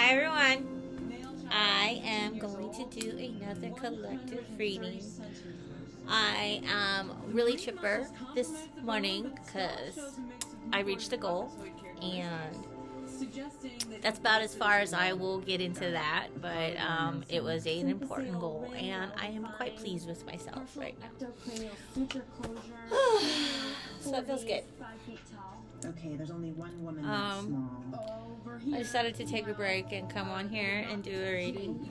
Hi everyone. I am going to do another collective reading. I am really chipper this morning because I reached a goal, and that's about as far as I will get into that. But it was an important goal, and I am quite pleased with myself right now. So it feels good. Okay, there's only one woman that's small. I decided to take a break and come on here and do a reading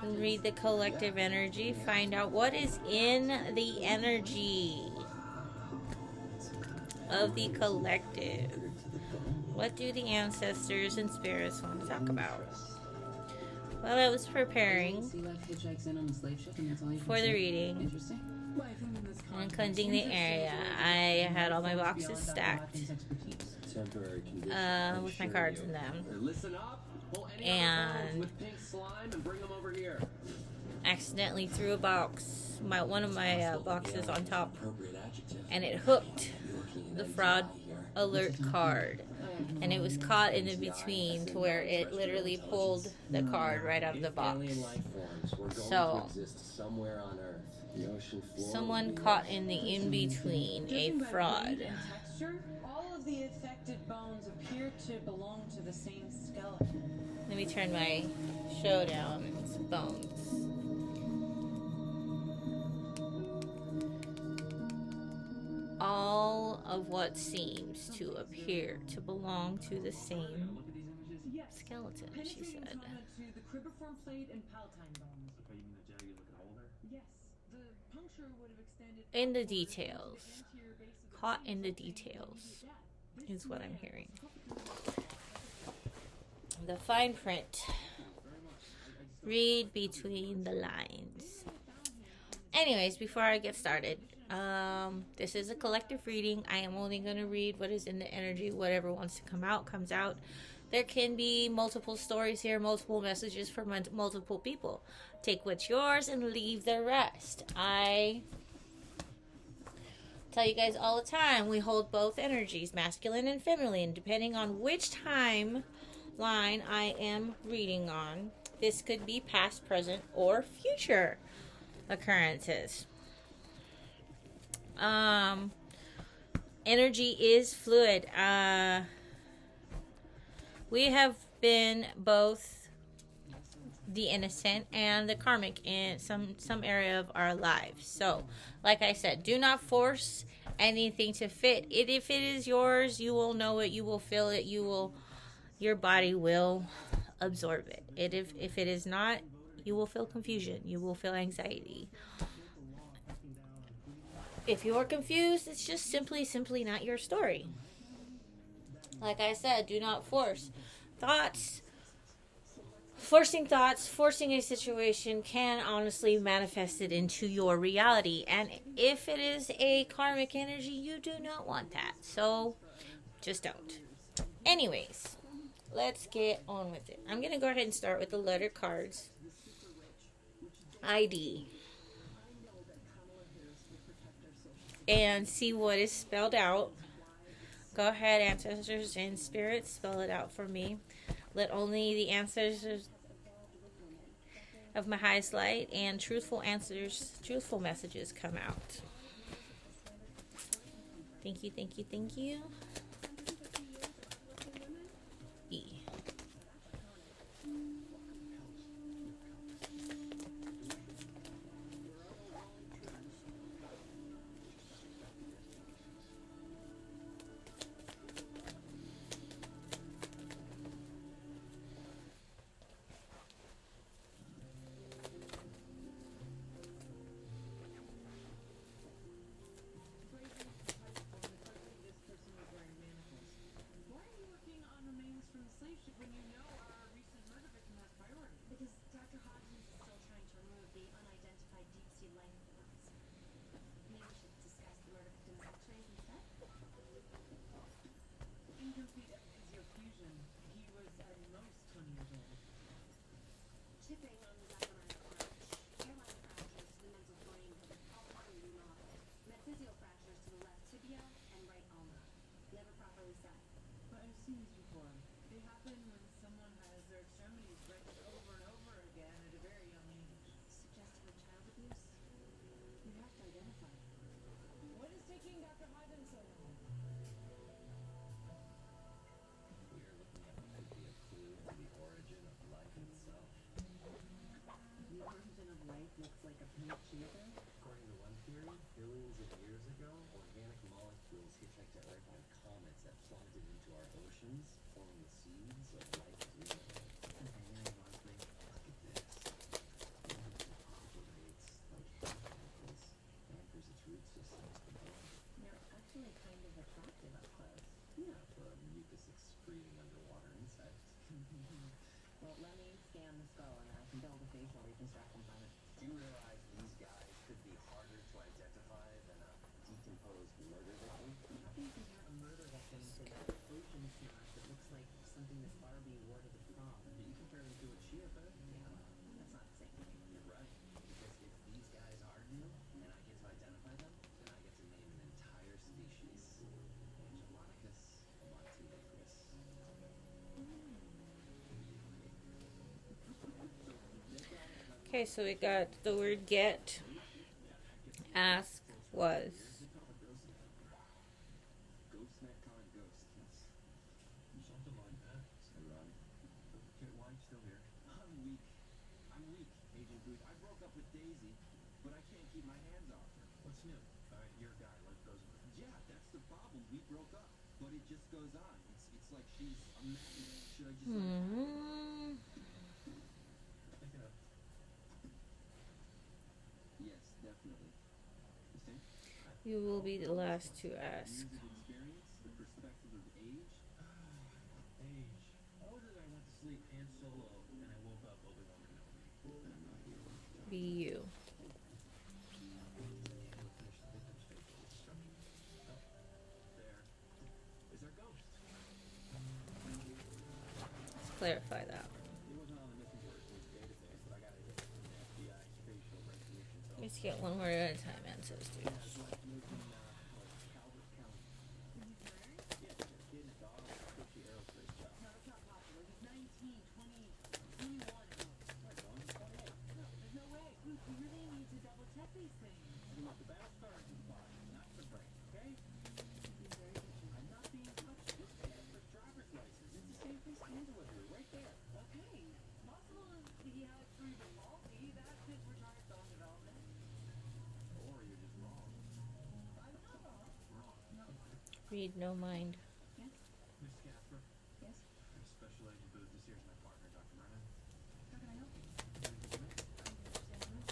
and read the collective energy, find out what is in the energy of the collective. What do the ancestors and spirits want to talk about? While I was preparing for the reading and cleansing the area, I had all my boxes stacked with my cards in them, and accidentally threw a box, one of my boxes on top, and it hooked the fraud alert card, and it was caught in the between to where it literally pulled the card right out of the box. So someone caught in the in-between, a fraud. All of the affected bones appear to belong to the same skeleton. Let me turn my show down. It's bones. All of what seems to appear to belong to the same skeleton, she said. In the details. Caught in the details is what I'm hearing. The fine print. Read between the lines. Anyways, before I get started, this is a collective reading. I am only going to read what is in the energy. Whatever wants to come out, comes out. There can be multiple stories here, multiple messages from multiple people. Take what's yours and leave the rest. I tell you guys all the time, we hold both energies, masculine and feminine, depending on which timeline I am reading on. This could be past, present, or future occurrences. Energy is fluid. We have been both the innocent and the karmic in some area of our lives. So, like I said, do not force anything to fit. If it is yours, you will know it, you will feel it, your body will absorb it. If it is not, you will feel confusion, you will feel anxiety. If you are confused, it's just simply not your story. Like I said, do not force thoughts. Forcing a situation can honestly manifest it into your reality. And if it is a karmic energy, you do not want that. So just don't. Anyways, let's get on with it. I'm going to go ahead and start with the letter cards. ID. And see what is spelled out. Go ahead, ancestors and spirits, spell it out for me. Let only the ancestors of my highest light and truthful messages come out. Thank you, thank you, thank you. E. Billions of years ago, organic molecules hitchhiked to Earth on comets that plunged into our oceans, forming the seeds of life as we know it. Okay, now you lost me. Look at this. It operates like chemicals, anchors its root systems to bone. They're actually kind of attractive up close. Yeah, for a mucus-excreting underwater insect. Well, let me scan the skull and I can build a facial reconstruction from it. Do you realize these guys could be harder to identify than a decomposed murder victim? How do you compare a murder victim to that ocean smash that looks like something that Barbie wore to the prom? You compare them to a chia pet? Yeah, that's not the same thing. You're right. Because if these guys are new, and I get to identify them, then I get to name an entire species. Angelinicus montilicus. Okay, so we got the word get, ask, was. Ghostnet con ghosts. Something like that. Hey, Ron. Okay, why are you still here? I'm weak. Agent Booth. I broke up with Daisy, but I can't keep my hands off her. What's new? Your guy, life goes on. Yeah, that's the problem. We broke up, but it just goes on. It's like she's a magnet. Should I just let it happen? Pick it up. Yes, definitely. Christine? You will be the last to ask. Years of experience, the perspective of age. Age. How was it I went to sleep Han Solo and I woke up Obi-Wan Kenobi? I'm not here. Be you. There. Is our ghost? Let's clarify that. It wasn't on the missing persons database, but I got a hit from the FBI facial recognition. So Let's get one word at a time, ancestors. lived in Calvert County. Yeah, a kid and a dog, squishy aerospace job. No, that's not possible. He's 19, 20, 21. Like one, 28. No, there's no way. Luke, we really need to double check these things. You want the battlestar in the body, not the brain, okay? He's very vigilant. I'm not being touched. This passport driver's license. It's the same thing scan delivery, right there. Okay, possible he had cerebral palsy. That could retard bone development. Or you're just wrong. I'm not wrong. Wrong. No. Read no mind. Yes? Miss Casper, Yes? Special Agent Booth, this here's my partner, Dr. Brennan. How can I help you? It's I understand who.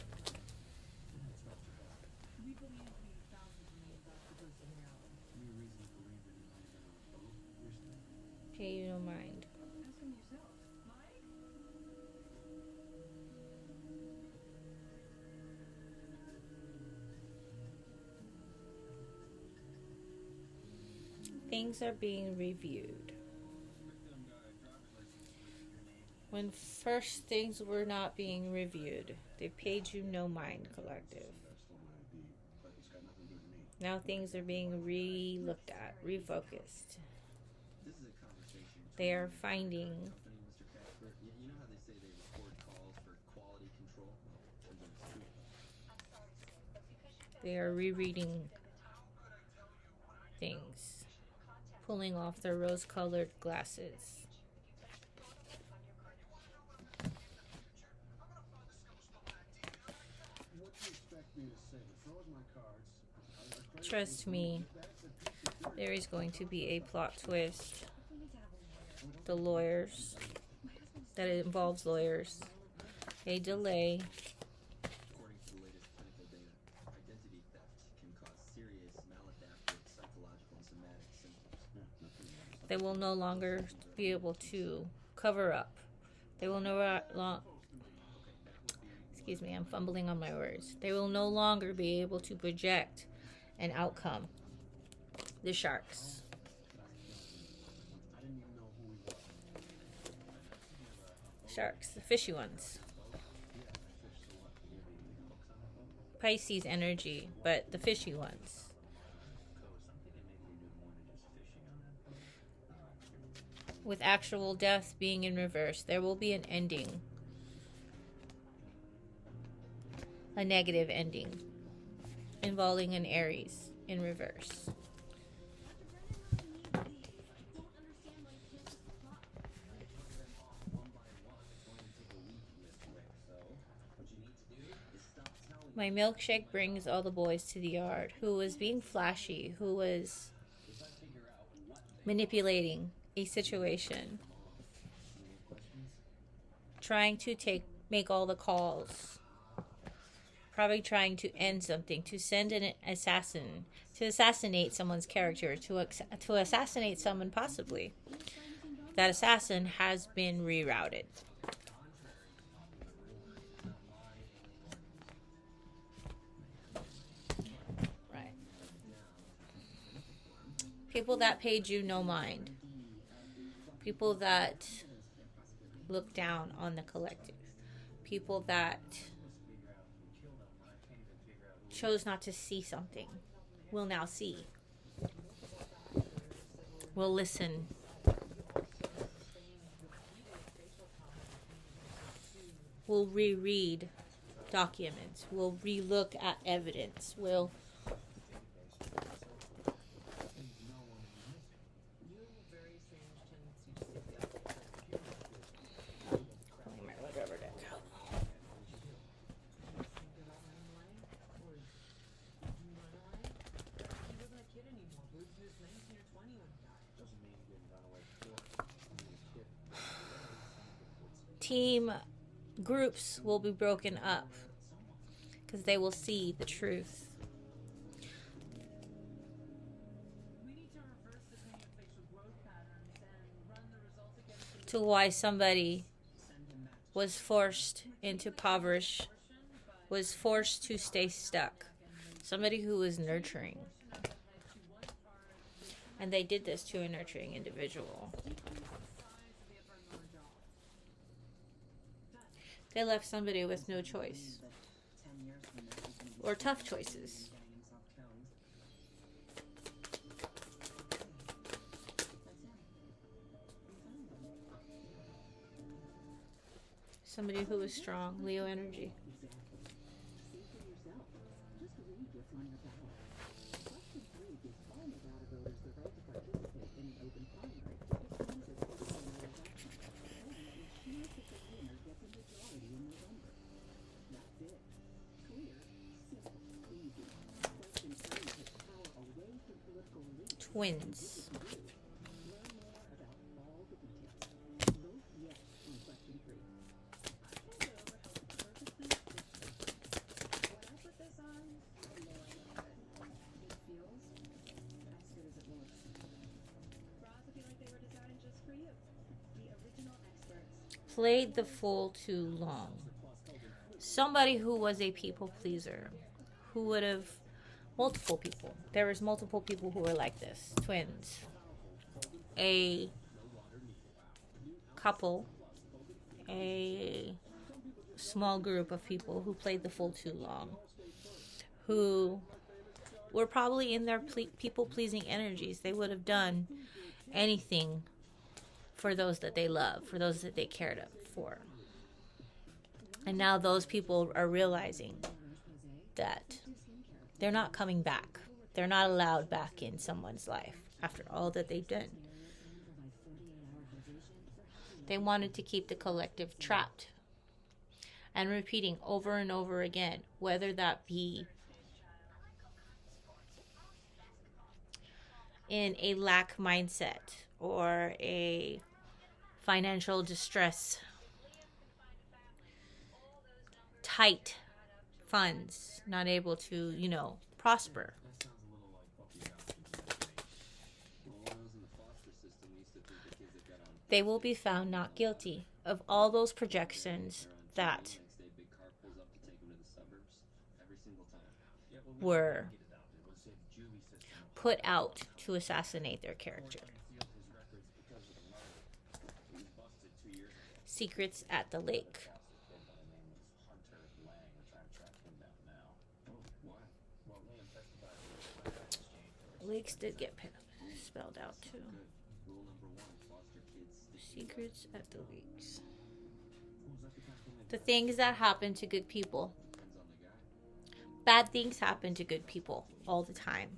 not too bad. We believe we found his remains after boosting reality. Any reason to believe that he might have been on a boat recently? Pay you no mind. Ask him yourself. Mike? Things are being reviewed. Victim guy, driver's license with your name. When first things were not being reviewed, they paid you no mind, collective. That's still my ID, but it's got nothing to do with me. Now things are being re-looked at, refocused. This is a conversation. They are finding Company, Mr. Casper. You know how they say they record calls for quality control? Well, turns out it's true. They are rereading things, pulling off their rose-colored glasses. What do you expect me to say? He froze my cards. I was afraid Trust me, that's a piece of dirt. there is going to be a plot twist. We need to have a lawyer. The lawyers, that it involves lawyers, a delay, According to the latest clinical data, identity theft can cause serious maladaptive psychological and somatic symptoms. they will no longer be able to cover up. They will no long. Excuse me, I'm fumbling on my words. They will no longer be able to project an outcome. The sharks. I didn't even know who he was. Sharks, the fishy ones. Pisces energy, but the fishy ones. With actual death being in reverse, there will be an ending. A negative ending involving an Aries in reverse. One by one, it's going to take a week, Miss Wick. So, what you need to do is stop telling My milkshake brings all the boys to the yard. Who was being flashy, who was manipulating a situation, trying to make all the calls, probably trying to end something, to send an assassin, to assassinate someone's character, to assassinate someone possibly. That assassin has been rerouted. Right. People that paid you no mind. People that look down on the collective. People that chose not to see something will now see. Will listen. Will reread documents. Will relook at evidence. Will team groups will be broken up because they will see the truth. To why somebody was forced into poverty, was forced to stay stuck. Somebody who was nurturing. And they did this to a nurturing individual. They left somebody with no choice. Or tough choices. Somebody who was strong, Leo energy. Twins. Played the fool too long. Somebody who was a people pleaser, who would have multiple people. There was multiple people who were like this. Twins. A couple. A small group of people who played the fool too long. Who were probably in their people-pleasing energies. They would have done anything for those that they love, for those that they cared for. And now those people are realizing that they're not coming back. They're not allowed back in someone's life after all that they've done. They wanted to keep the collective trapped and repeating over and over again, whether that be in a lack mindset or a financial distress, tight funds, not able to, prosper. They will be found not guilty of all those projections that were put out to assassinate their character. Secrets at the lake. Lakes did get spelled out too. Secrets at the lakes. The things that happen to good people. Bad things happen to good people all the time.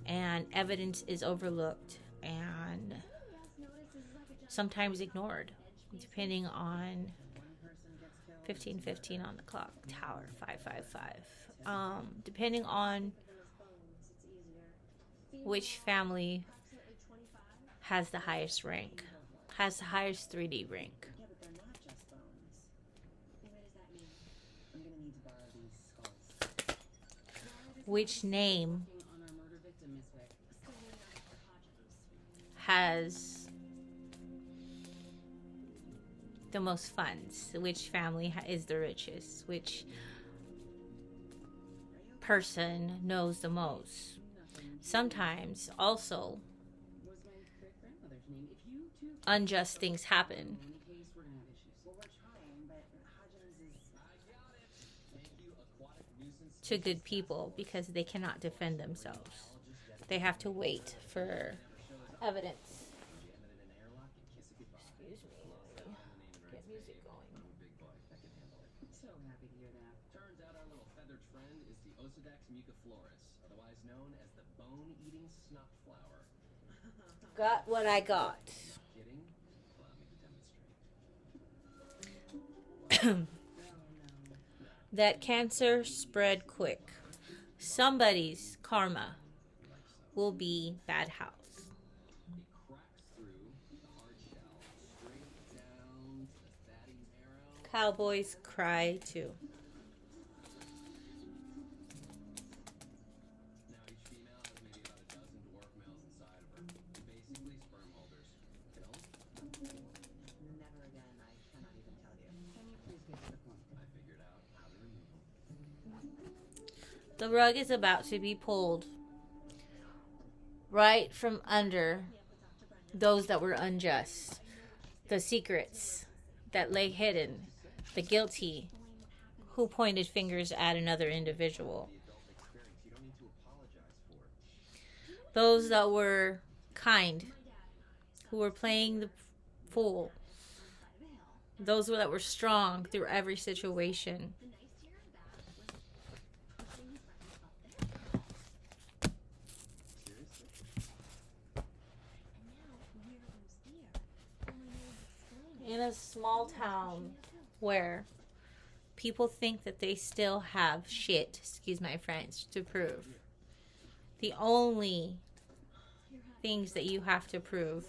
And evidence is overlooked and sometimes ignored, depending on 15:15 on the clock. Tower 555. Depending on which family has the highest rank, has the highest 3D rank. Yeah, but they're not just bones. What does that mean? I'm gonna need to borrow these skulls. Which name On our murder victim, Miss Wick. has the most funds? Which family is the richest? Which person knows the most? Sometimes also Was my great grandmother's name? If you two unjust things happen in any case, we're gonna have issues. Well, we're trying, but Hodgins is. Thank you, aquatic nuisance. to good people because they cannot defend themselves. They have to wait for evidence. Emit an airlock and kiss it goodbye. Excuse me. Get music going. I'm a big boy. I can handle it. So happy to hear that. Turns out our little feathered friend is the Osedax muciflorus, otherwise known as the bone-eating snuff flower. Got what I got. Kidding? Allow me to demonstrate. That cancer spread quick. Somebody's karma will be bad house. It cracks through the hard shell, straight down to the fatty marrow. Cowboys cry too. Now each female has maybe about a dozen dwarf males inside of her. Basically sperm holders. Kill? Never again. I cannot even tell you. Can you please get to the point? I figured out how to remove them. The rug is about to be pulled right from under those that were unjust. The secrets that lay hidden. The guilty who pointed fingers at another individual. Adult experience. You don't need to apologize for it. Those that were kind, who were playing the fool. Those that were strong through every situation. In a small town where people think that they still have shit, excuse my French, to prove. The only things that you have to prove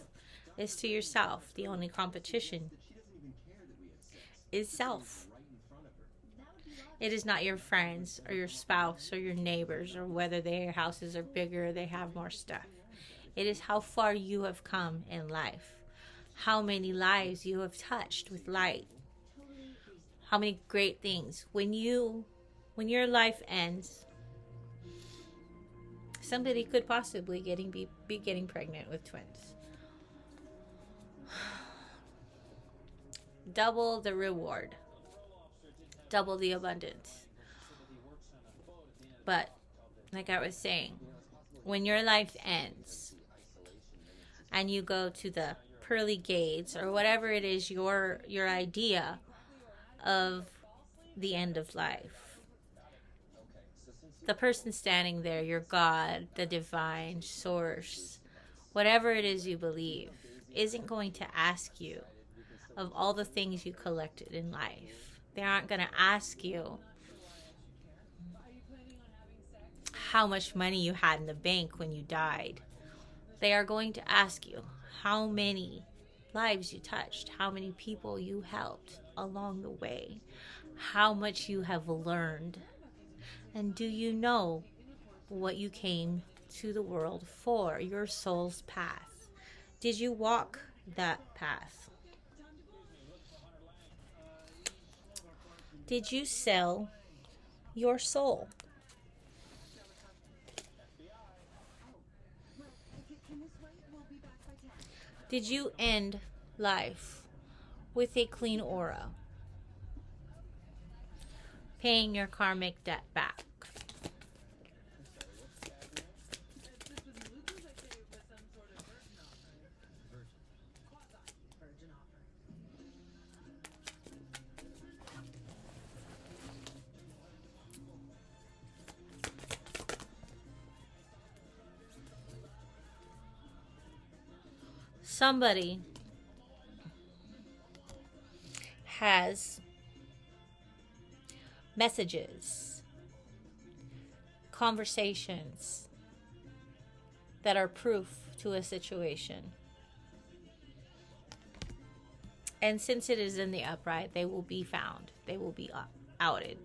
is to yourself. The only competition She doesn't even care that we had sex. is self. Right in front of her. It is not your friends or your spouse or your neighbors or whether their houses are bigger or they have more stuff. It is how far you have come in life. How many lives you have touched with light. How many great things. When your life ends, somebody could possibly be getting pregnant with twins. Double the reward. Double the abundance. But, like I was saying, when your life ends and you go to the pearly gates or whatever it is your idea of the end of life, the person standing there, your God, the divine source, whatever it is you believe, isn't going to ask you of all the things you collected in life. They aren't going to ask you how much money you had in the bank when you died. They are going to ask you how many lives you touched, how many people you helped along the way, how much you have learned, and do you know what you came to the world for, your soul's path? Did you walk that path? Did you sell your soul? Did you end life with a clean aura? Paying your karmic debt back. Somebody has messages, conversations that are proof to a situation. And since it is in the upright, they will be found. They will be outed.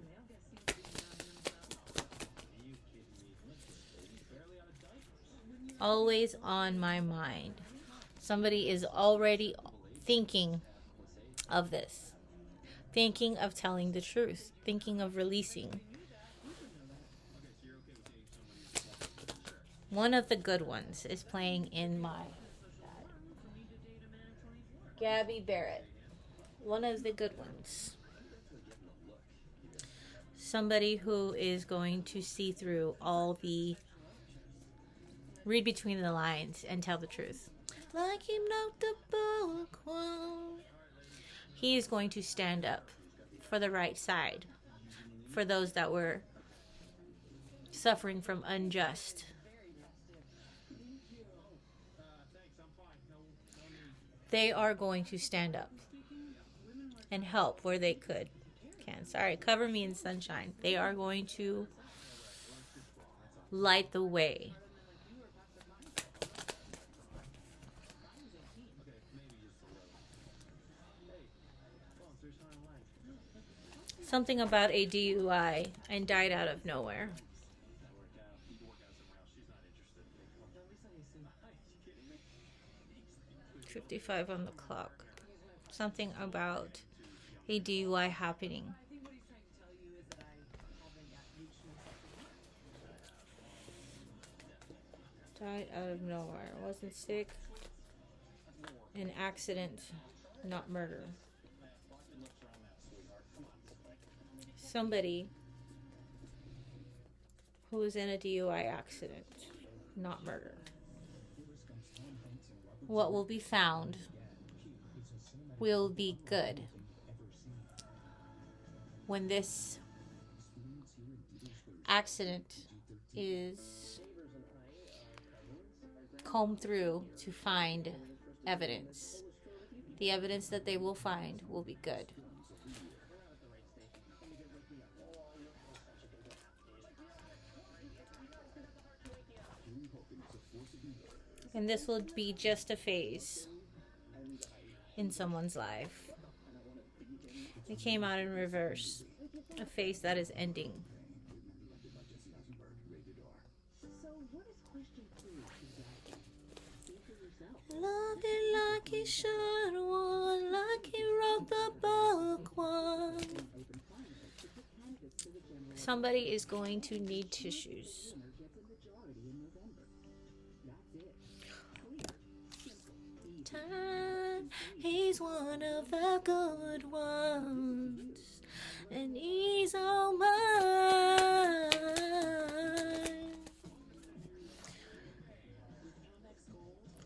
Always on my mind. Somebody is already thinking of this. Thinking of telling the truth. Thinking of releasing. One of the good ones is playing in my Gabby Barrett. One of the good ones. Somebody who is going to see through all the... read between the lines and tell the truth. Like him not the book one. He is going to stand up for the right side. For those that were suffering from unjust. They are going to stand up and help where they could. Sorry, cover me in sunshine. They are going to light the way. Something about a DUI and died out of nowhere. 55 on the clock. Something about a DUI happening. Died out of nowhere. Wasn't sick. An accident, not murder. Somebody who was in a DUI accident, not murder. What will be found will be good when this accident is combed through to find evidence. The evidence that they will find will be good. And this will be just a phase in someone's life. It came out in reverse. A phase that is ending. Love it like he should one, like he wrote the book one. Somebody is going to need tissues. Time, he's one of the good ones, and he's all mine.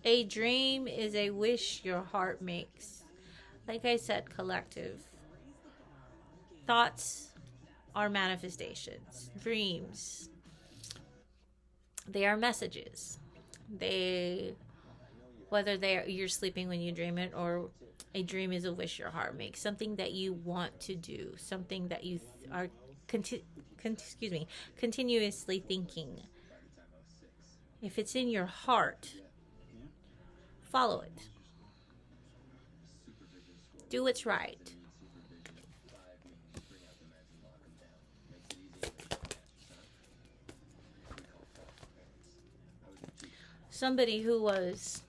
A dream is a wish your heart makes. Like I said, collective. Thoughts are manifestations. Dreams, they are messages. Whether you're sleeping when you dream it, or a dream is a wish your heart makes. Something that you want to do. Something that you are continuously thinking. If it's in your heart, follow it. Do what's right. Somebody who was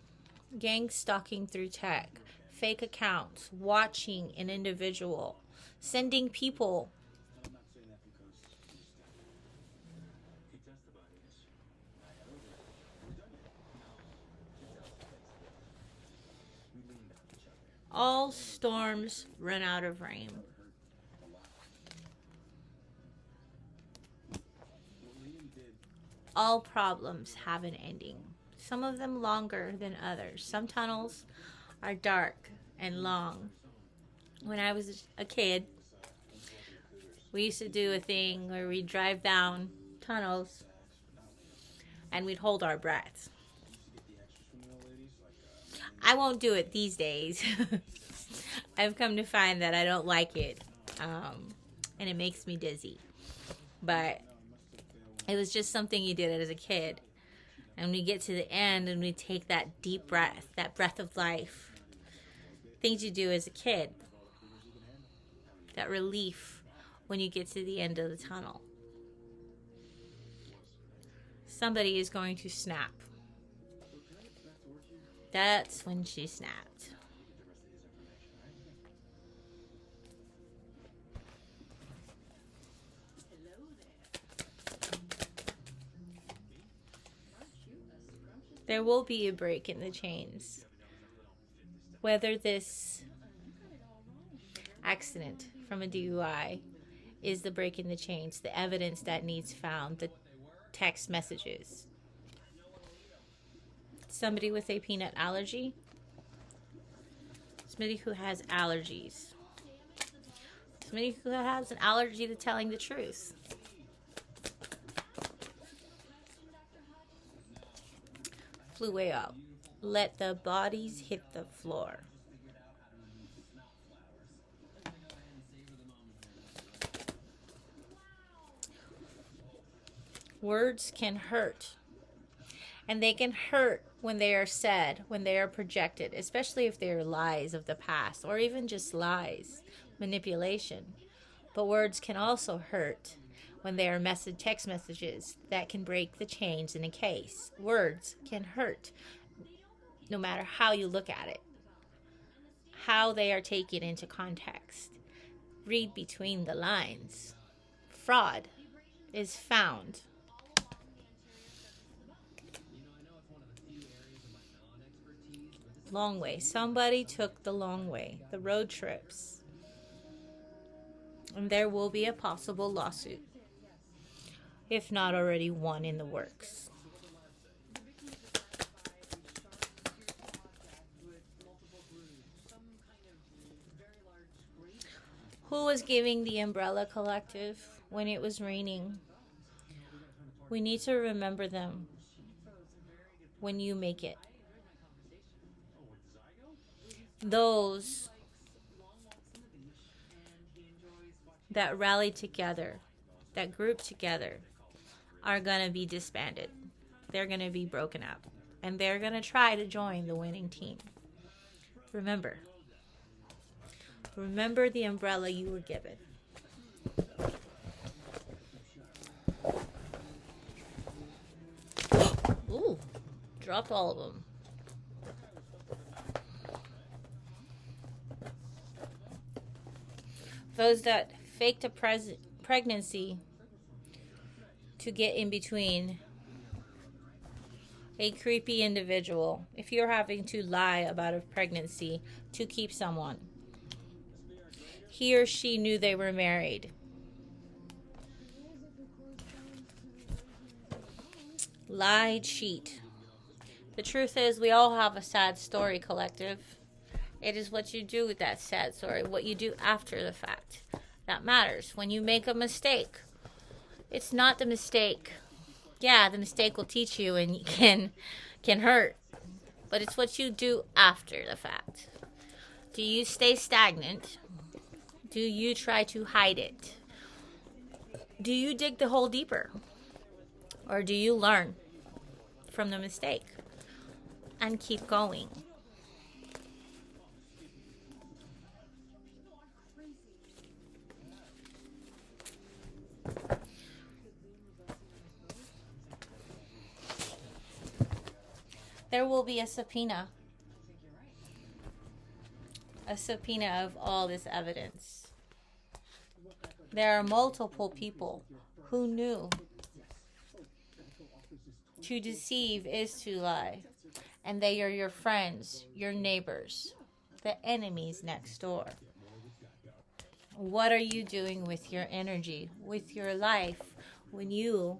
gang stalking through tech, fake accounts, watching an individual, sending people all storms run out of rain. All problems have an ending. Some of them longer than others. Some tunnels are dark and long. When I was a kid, we used to do a thing where we'd drive down tunnels and we'd hold our breath. I won't do it these days. I've come to find that I don't like it. and it makes me dizzy. But it was just something you did as a kid. And we get to the end and we take that deep breath, that breath of life. Things you do as a kid. That relief when you get to the end of the tunnel. Somebody is going to snap. That's when she snapped. There will be a break in the chains. Whether this accident from a DUI is the break in the chains, the evidence that needs found, the text messages. Somebody with a peanut allergy. Somebody who has allergies. Somebody who has an allergy to telling the truth. Flew way out. Let the bodies hit the floor. Words can hurt. And they can hurt when they are said, when they are projected, especially if they are lies of the past or even just lies, manipulation. But words can also hurt when they are text messages that can break the chains in a case. Words can hurt no matter how you look at it, how they are taken into context. Read between the lines. Fraud is found. Long way. Somebody took the long way, the road trips. And there will be a possible lawsuit, if not already one in the works. Who was giving the Umbrella Collective when it was raining? We need to remember them when you make it. Those that rally together, that group together, are going to be disbanded. They're going to be broken up. And they're going to try to join the winning team. Remember the umbrella you were given. Ooh, dropped all of them. Those that faked a pregnancy to get in between a creepy individual. If you're having to lie about a pregnancy to keep someone, he or she knew they were married. Lie, cheat. The truth is, we all have a sad story, collective. It is what you do with that sad story, what you do after the fact, that matters. When you make a mistake, it's not the mistake. Yeah, the mistake will teach you and can hurt, but it's what you do after the fact. Do you stay stagnant? Do you try to hide it? Do you dig the hole deeper? Or do you learn from the mistake and keep going? There will be a subpoena. A subpoena of all this evidence. There are multiple people who knew to deceive is to lie. And they are your friends, your neighbors, the enemies next door. What are you doing with your energy, with your life, when you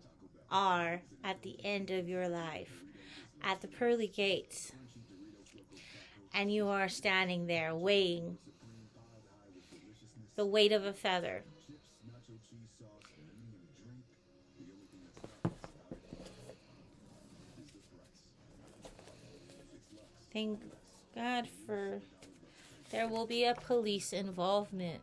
are at the end of your life, at the pearly gates, and you are standing there weighing the weight of a feather? Thank God for there will be a police involvement.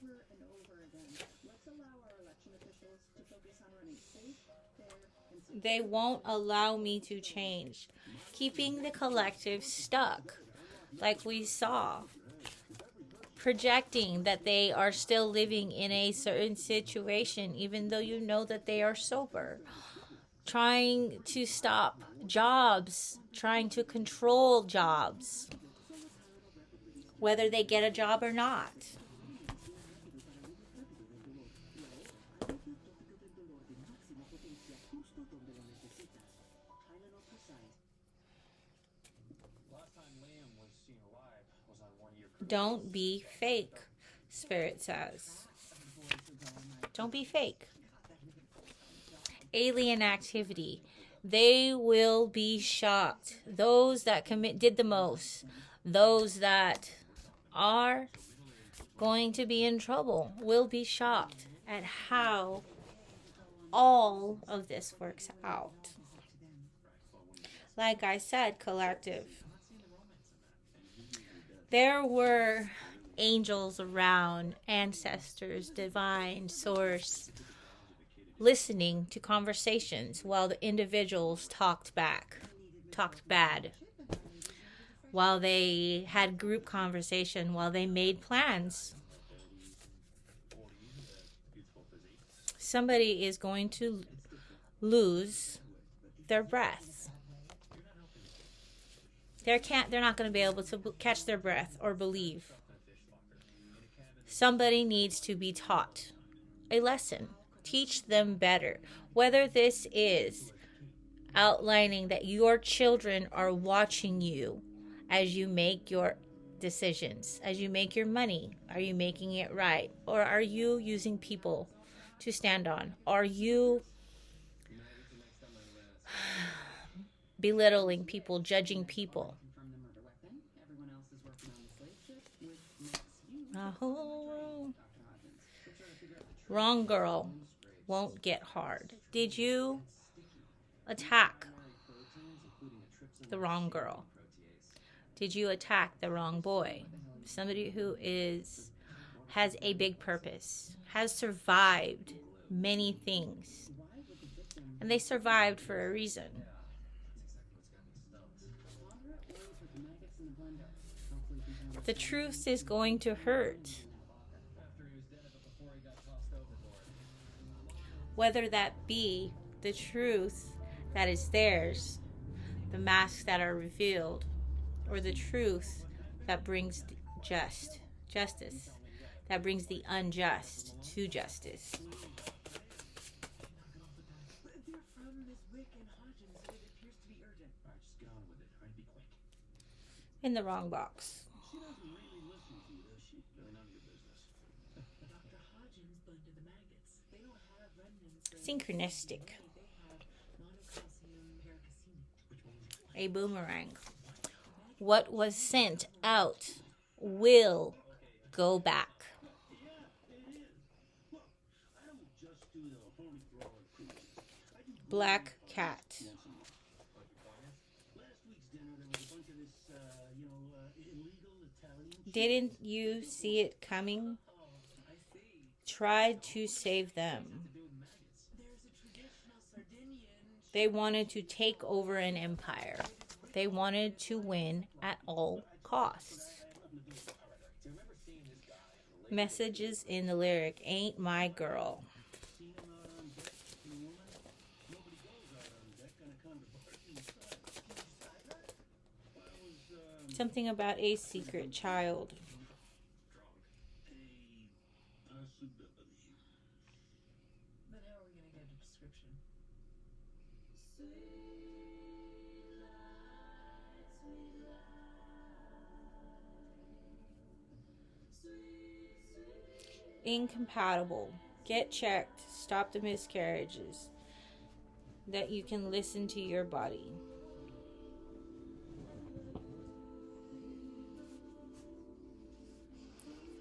over and over again. Let's allow our election officials to focus on running safe, fair, and secure. They won't allow me to change. Keeping the collective stuck, like we saw. Projecting that they are still living in a certain situation, even though you know that they are sober. Trying to stop jobs, trying to control jobs, whether they get a job or not. Last time Liam was seen alive was on 1 year. Don't be fake, Spirit says. Don't be fake. Alien activity. They will be shocked. Those that did the most, those that are going to be in trouble will be shocked at how all of this works out. Like I said, collective. There were angels around, ancestors, divine source, listening to conversations while the individuals talked bad, while they had group conversation, while they made plans. Somebody is going to lose their breath. They're not going to be able to catch their breath or believe. Somebody needs to be taught a lesson. Teach them better. Whether this is outlining that your children are watching you as you make your decisions, as you make your money. Are you making it right? Or are you using people to stand on? Are you belittling people, judging people? From the murder weapon, everyone else is working on the slave ship with next you. Oh, Dr. Hodgins. We're trying to figure out the wrong girl won't get hard. Did you attack the wrong girl? Did you attack the wrong boy? Somebody who has a big purpose, has survived many things. And they survived for a reason. The truth is going to hurt. Whether that be the truth that is theirs, the masks that are revealed, or the truth that brings justice, that brings the unjust to justice. They're from Miss Wick and Hodgins, and it appears to be urgent. Alright, just get on with it. Alright, be quick. In the wrong box. She doesn't really listen to you, does she? Really none of your business. Dr. Hodgins blended the maggots. They don't have remnants of Synchronistic. They have monocalcium paracasine. Which one was it? A boomerang. What was sent out will go back. Yeah, it is. Look, I don't just do the horny thrower cruise. I do Black cat. once a month. Last week's dinner, there was a bunch of this, illegal Italian. Didn't you see it coming? Tried to save them. There's a traditional Sardinian. They wanted to take over an empire. They wanted to win at all costs. Messages in the lyric, ain't my girl. Seen him out on deck with a woman. Nobody goes out on deck on account of barking inside. Well, it was, Something about a secret child. a possibility. But how are we going to get a description? Incompatible. Get checked. Stop the miscarriages. That you can listen to your body.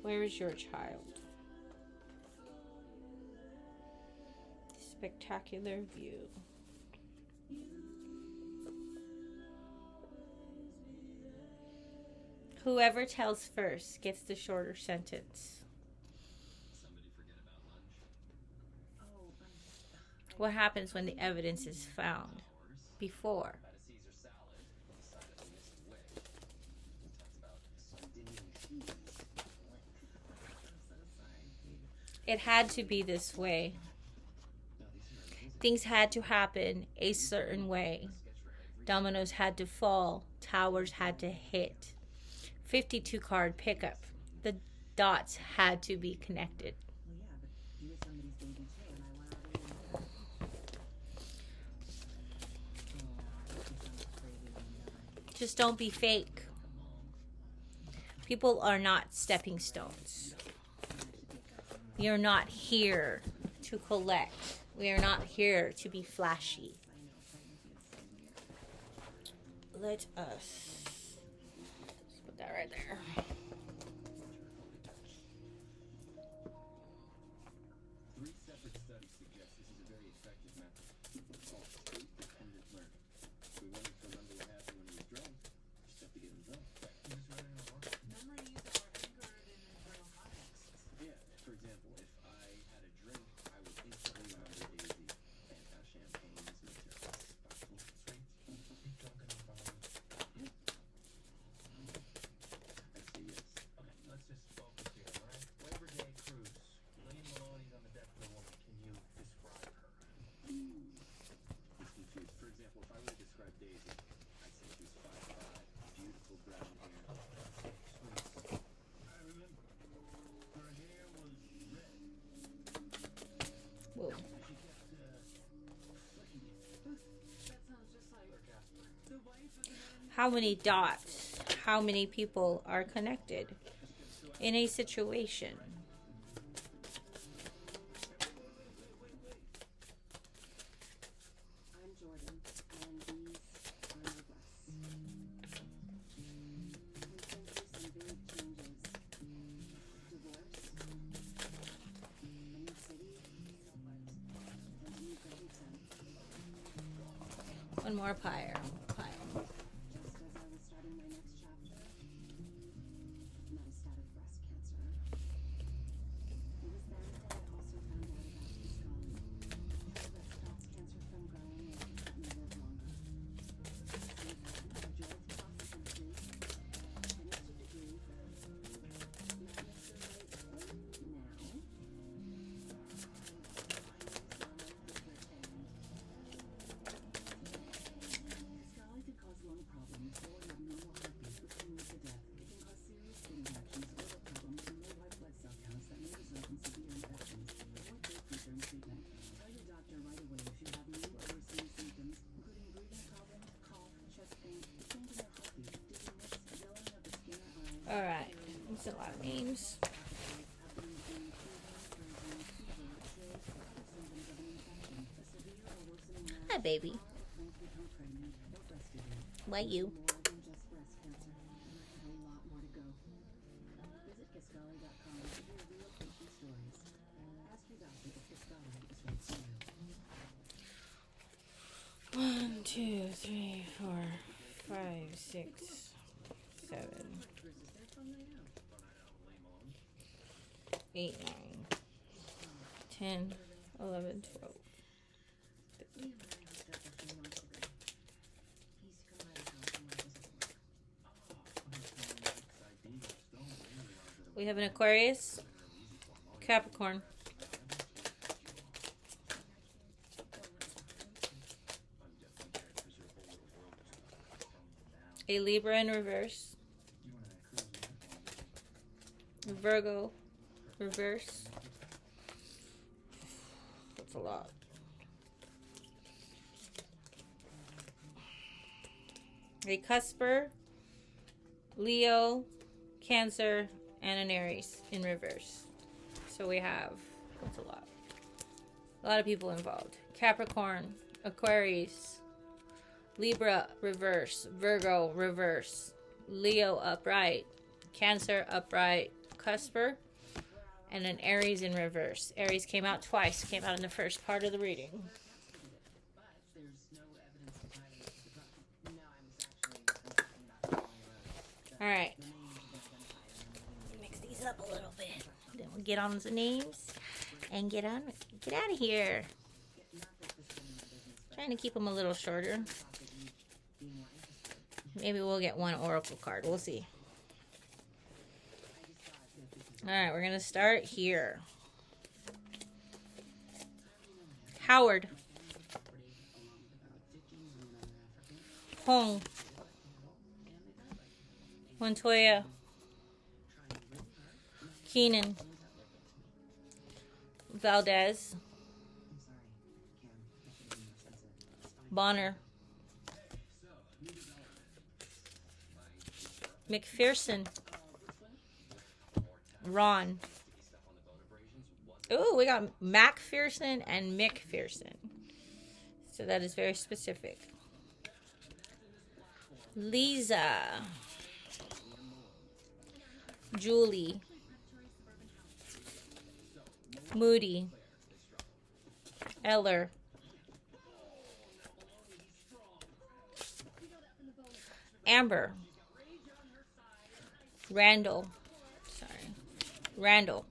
Where is your child? Spectacular view. Whoever tells first gets the shorter sentence. What happens when the evidence is found before? Had a Caesar salad, decided to miss the way. He talks about Sardinian cheese. I'm so sorry, Pete. It had to be this way. No, these are amazing. Things had to happen a certain way. Dominoes had to fall. Towers had to hit. 52 card pickup. The dots had to be connected. Well, yeah, but he was somebody's baby too, and I went out and oh, I think I'm crazy when I'm done. Just don't be fake. People are not stepping stones. We are not here to collect. We are not here to be flashy. Let us just put that right there. Three separate studies suggest this is a very effective method. It's called state-dependent learning. If we wanted to remember what happened when he was drunk, just have to get him drunk. Memories are anchored in internal contexts. Yeah, for example, if I had a drink, I would instantly remember Daisy. Fanta, champagne, materials. Sweet. Keep talking about it. I say yes. Okay, let's just focus here, all right? Labor Day cruise. William Maloney's on the deck of the woman. Can you describe her? It's confused. For example, if I were to describe Daisy, I'd say she was 5'5", beautiful brown hair. Sweet. I remember. Her hair was red. Whoa. She kept, flicking it. That sounds just like Casper. the wife of the man. How many dots? How many people are connected in a situation? I'm Jordan, and these are my breasts. We've been through some big changes. Divorce, a new city, and a new grandson. One more pile. Just as I was starting my next chapter, metastatic breast cancer. It was then that I also found out about Kisqali, a pill that stops cancer from growing and can help me live longer. Since then, I drove to Austin, finished a degree, met Mr. Right now. Kisqali can cause lung problems or abnormal heartbeat, which can lead to death. It can cause serious skin reactions, liver problems, and low white blood cell counts that may result in severe infections. Avoid breakthroughs during treatment. Tell your doctor right away if you have new or worsening symptoms, including breathing problems, cough, chest pain, change in your heartbeat, dizziness, yellowing of the skin or eyes. All right. That's a lot of names. Abdomen pain, fever, surgery, chills, or other symptoms of an infection. A severe or worsening rash. Hi, baby. Or to become pregnant or breastfeeding. Why you? More than just breast cancer, and I have a lot more to go. Visit Kisqali.com to hear real patient stories. Ask your doctor if Kisqali is right for you. 1, 2, 3, 4, 5, 6, 7, Cruises, they're fun night out. 8, 9, 10, 11, 12. Liam and I hooked up a few months ago. He's come by the house when I was at work. We have an Aquarius, Capricorn, a Libra in reverse, Virgo reverse. That's a lot. A Cusper, Leo, Cancer, and an Aries in reverse. So we have, that's a lot. A lot of people involved. Capricorn, Aquarius, Libra reverse, Virgo reverse, Leo upright, Cancer upright, Cusper, and an Aries in reverse. Aries came out twice. Came out in the first part of the reading. But there's no evidence to tie them to the problem. No, I was actually talking about following All right. the names of the identifier. Mix these up a little bit. Then we'll get on the names and get out of here. Not that trying to keep them a little shorter. Maybe we'll get one oracle card. We'll see. All right, we're going to start here. Howard. Hong. Montoya. Keenan. Valdez. Bonner. McPherson. Ron. Ooh, we got MacPherson and McPherson. So that is very specific. Lisa. Julie. Moody. Eller. Amber. Randall. Randall.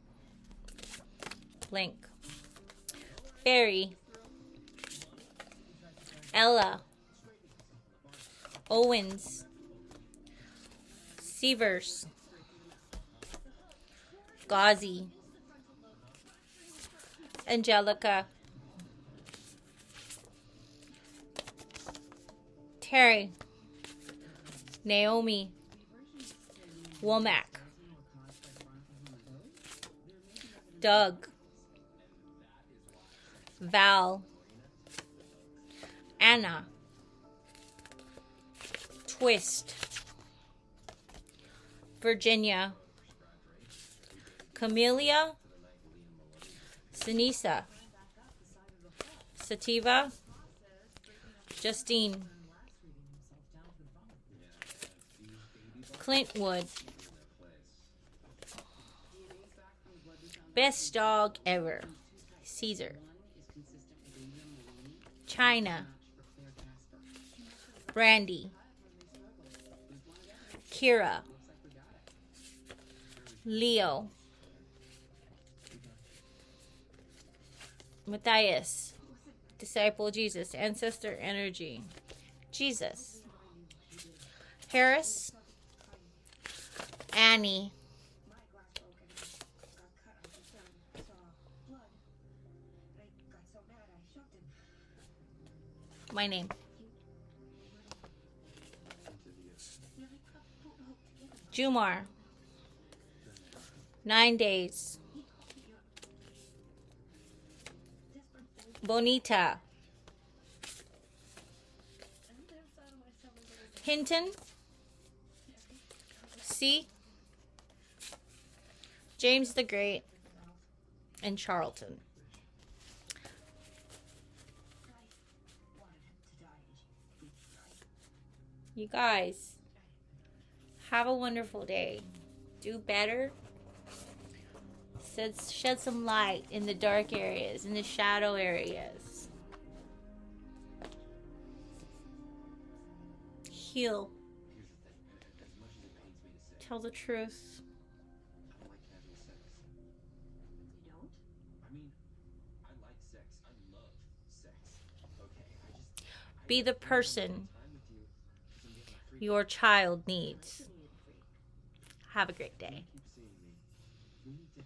Blank. Barry. Ella. Owens. Severs. Ghazi. Angelica. Terry. Naomi. Womack. Doug. Val. Anna. Twist. Virginia. Camellia. Sinisa. Sativa. Justine. Clintwood. Best dog ever. Caesar. China. Brandy. Kira. Leo. Matthias. Disciple Jesus. Ancestor energy. Jesus. Harris. Annie. My name. Jumar. 9 days. Bonita. Hinton. C. James the Great. And Charlton. You guys, have a wonderful day. Do better. Shed some light in the dark areas, in the shadow areas. Heal. Tell the truth. I like casual sex. You don't? I mean, I like sex. I love sex. Okay, Be the person time with you. your child needs. Have a great day. Keep